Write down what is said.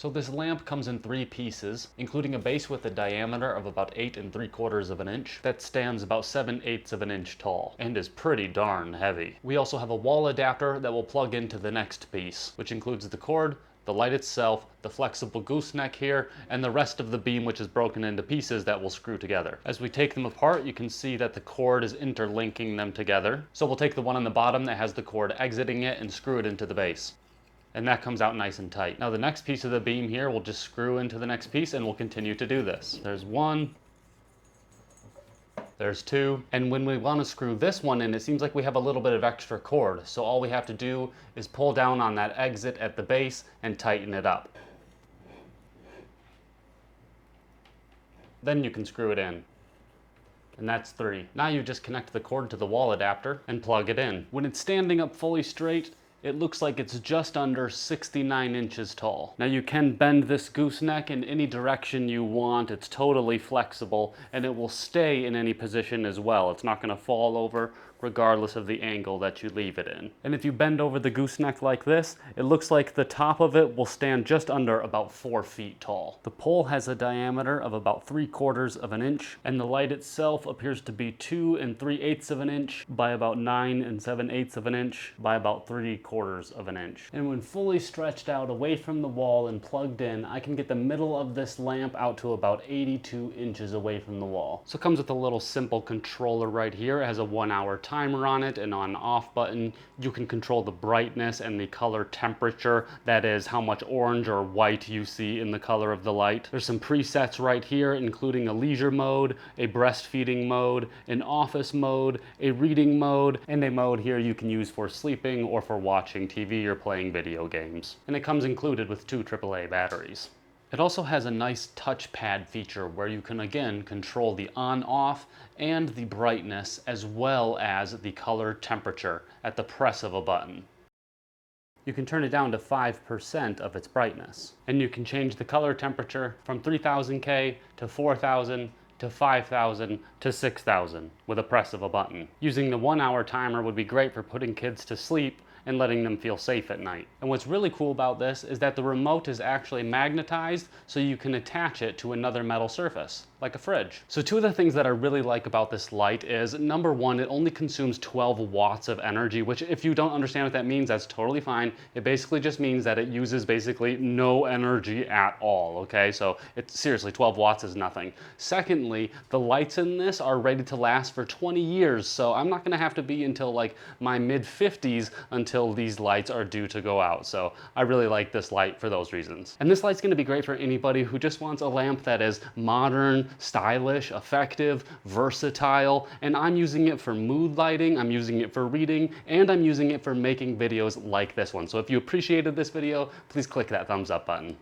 So this lamp comes in 3 pieces, including a base with a diameter of about 8 3/4 of an inch that stands about 7/8 of an inch tall and is pretty darn heavy. We also have a wall adapter that will plug into the next piece, which includes the cord, the light itself, the flexible gooseneck here, and the rest of the beam, which is broken into pieces that will screw together. As we take them apart, you can see that the cord is interlinking them together. So we'll take the one on the bottom that has the cord exiting it and screw it into the base. And that comes out nice and tight. Now the next piece of the beam here will just screw into the next piece, and we'll continue to do this. There's 1, there's 2, and when we want to screw this one in, it seems like we have a little bit of extra cord. So all we have to do is pull down on that exit at the base and tighten it up. Then you can screw it in. And that's 3. Now you just connect the cord to the wall adapter and plug it in. When it's standing up fully straight, it looks like it's just under 69 inches tall. Now you can bend this gooseneck in any direction you want. It's totally flexible, and it will stay in any position as well. It's not going to fall over regardless of the angle that you leave it in. And if you bend over the gooseneck like this, it looks like the top of it will stand just under about 4 feet tall. The pole has a diameter of about 3/4 of an inch, and the light itself appears to be 2 3/8 of an inch by about 9 7/8 of an inch by about 3/4 of an inch. And when fully stretched out away from the wall and plugged in, I can get the middle of this lamp out to about 82 inches away from the wall. So it comes with a little simple controller right here. It has a 1-hour timer on it, and on off button you can control the brightness and the color temperature, that is how much orange or white you see in the color of the light. There's some presets right here, including a leisure mode, a breastfeeding mode, an office mode, a reading mode, and a mode here you can use for sleeping or for watching TV or playing video games. And it comes included with 2 AAA batteries. It also has a nice touchpad feature where you can again control the on-off and the brightness as well as the color temperature at the press of a button. You can turn it down to 5% of its brightness. And you can change the color temperature from 3000K to 4000 to 5000 to 6000 with a press of a button. Using the 1-hour timer would be great for putting kids to sleep and letting them feel safe at night. And what's really cool about this is that the remote is actually magnetized, so you can attach it to another metal surface, like a fridge. So 2 of the things that I really like about this light is, number 1, it only consumes 12 watts of energy, which if you don't understand what that means, that's totally fine. It basically just means that it uses basically no energy at all, okay? So it's seriously, 12 watts is nothing. Secondly, the lights in this are rated to last for 20 years, so I'm not gonna have to be until like my mid-50s until these lights are due to go out. So I really like this light for those reasons. And this light's gonna be great for anybody who just wants a lamp that is modern, stylish, effective, versatile, and I'm using it for mood lighting, I'm using it for reading, and I'm using it for making videos like this one. So if you appreciated this video, please click that thumbs up button.